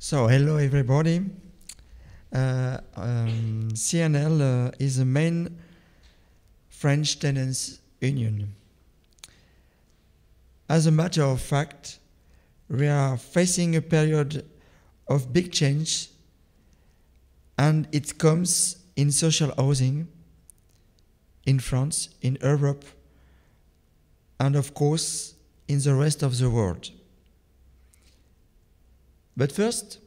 So, hello everybody. CNL is the main French tenants union. As a matter of fact, we are facing a period of big change, and it comes in social housing in France, in Europe, and of course in the rest of the world. But first,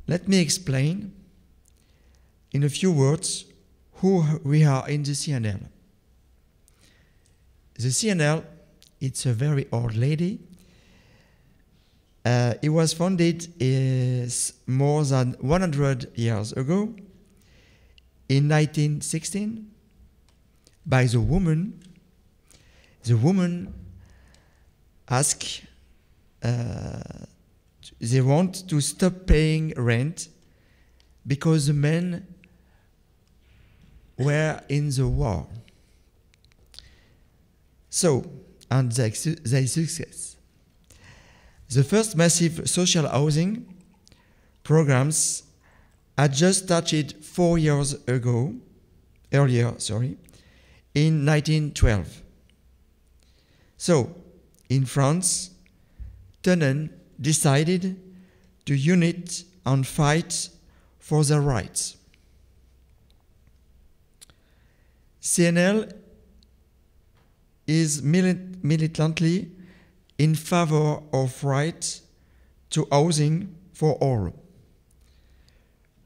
let me explain in a few words who we are in the CNL. The CNL, it's a very old lady. It was founded more than 100 years ago, in 1916, by the woman. The woman asked they want to stop paying rent because the men were in the war. So, and they success. The first massive social housing programs had just started 4 years earlier, in 1912. So, in France, tenants decided to unite and fight for their rights. CNL is militantly in favor of right to housing for all.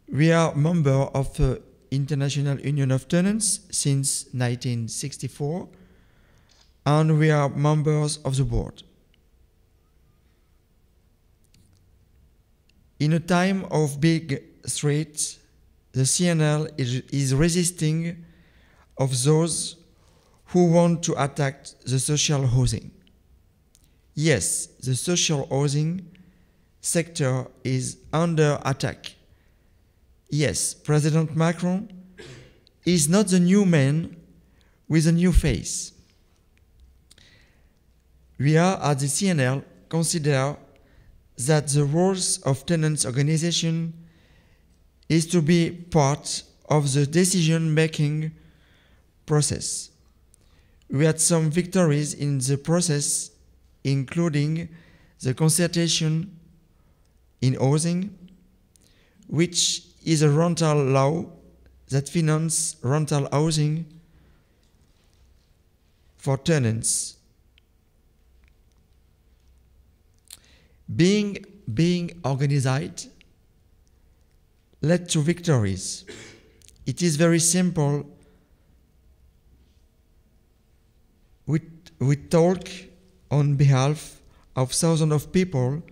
We are member of the International Union of Tenants since 1964, and we are members of the board. In a time of big threats, the CNL is resisting of those who want to attack the social housing. Yes, the social housing sector is under attack. Yes, President Macron is not the new man with a new face. We are at the CNL consider that the roles of tenants organization is to be part of the decision-making process. We had some victories in the process, including the consultation in housing, which is a rental law that finances rental housing for tenants. Being organized led to victories. It is very simple. We talk on behalf of thousands of people.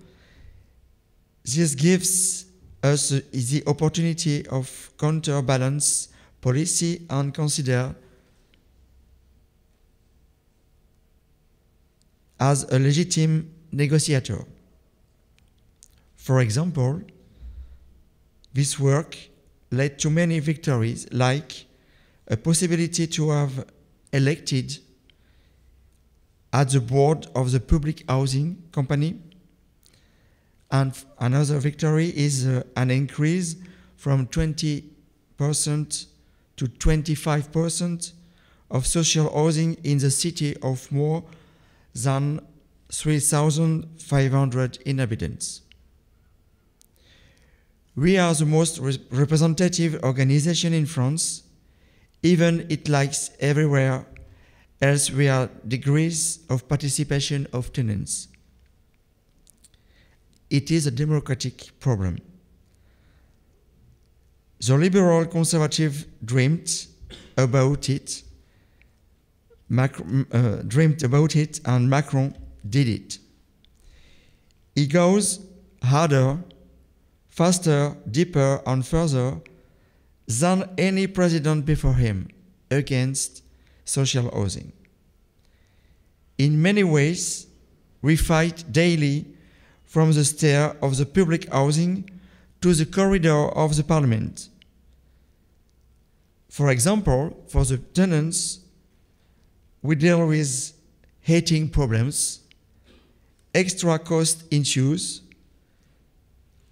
This gives us the opportunity of counterbalance policy and consider as a legitimate negotiator. For example, this work led to many victories, like a possibility to have elected at the board of the public housing company. And another victory is an increase from 20% to 25% of social housing in the city of more than 3,500 inhabitants. We are the most representative organization in France, even it likes everywhere else we are degrees of participation of tenants. It is a democratic problem. The liberal conservative dreamed about it, and Macron did it. He goes harder, faster, deeper, and further than any president before him against social housing. In many ways, we fight daily from the stair of the public housing to the corridor of the parliament. For example, for the tenants, we deal with heating problems, extra cost issues,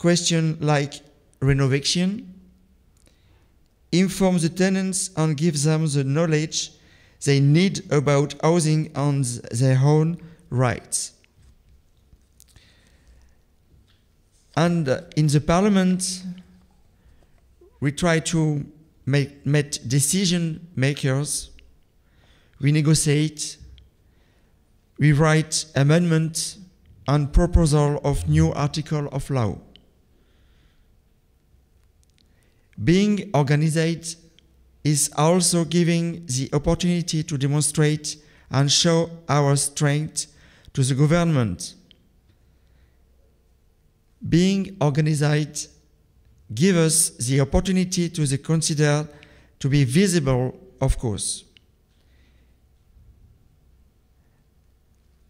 questions like renovation, inform the tenants and give them the knowledge they need about housing and their own rights. And in the Parliament, we try to meet decision makers, we negotiate, we write amendments and proposal of new article of law. Being organized is also giving the opportunity to demonstrate and show our strength to the government. Being organized gives us the opportunity to consider to be visible, of course.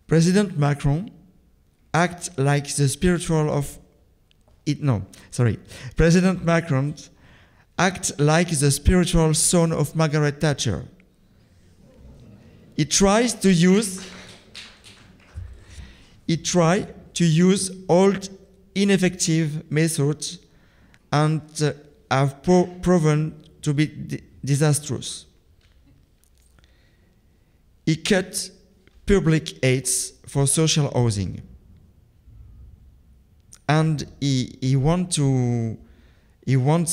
President Macron acts like the spiritual of it. No, sorry. President Macron acts like the spiritual son of Margaret Thatcher. He tries to use old, ineffective methods and have proven to be disastrous. He cut public aids for social housing, and he wants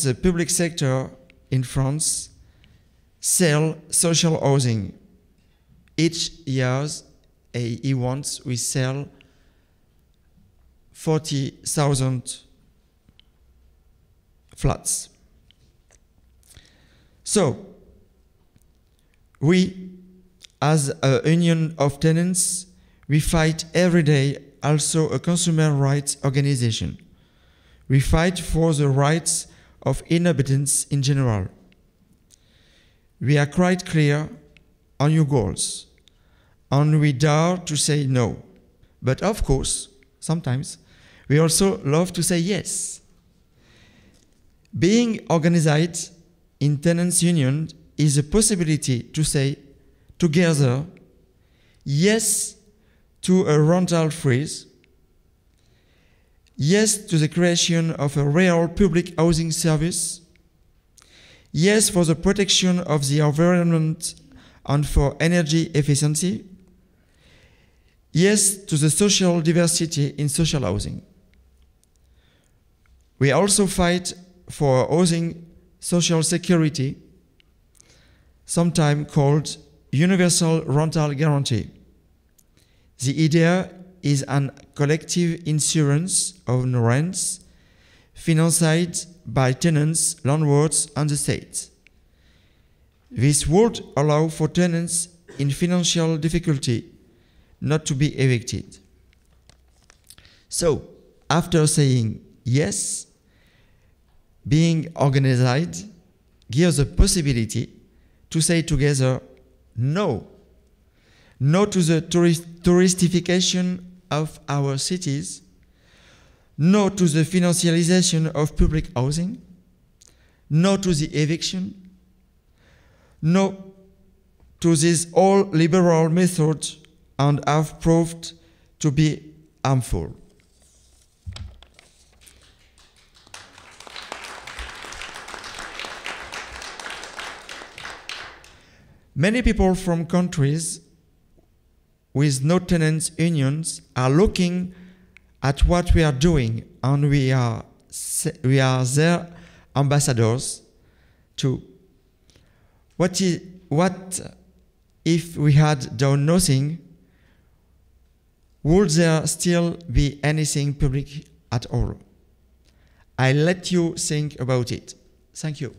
the public sector in France sell social housing. Each year, we sell 40,000 flats. So, we, as a union of tenants, we fight every day, also a consumer rights organization. We fight for the rights of inhabitants in general. We are quite clear on your goals, and we dare to say no. But of course, sometimes, we also love to say yes. Being organized in tenants' union is a possibility to say together yes to a rental freeze, yes to the creation of a real public housing service, yes for the protection of the environment and for energy efficiency, yes to the social diversity in social housing. We also fight for housing social security, sometimes called universal rental guarantee. The idea is a collective insurance of rents financed by tenants, landlords, and the state. This would allow for tenants in financial difficulty not to be evicted. So, after saying yes, being organized gives a possibility to say together no. No to the touristification of our cities, no to the financialization of public housing, no to the eviction, no to these all liberal methods and have proved to be harmful. Many people from countries with no tenants unions are looking at what we are doing, and we are their ambassadors too. What if we had done nothing? Would there still be anything public at all? I let you think about it. Thank you.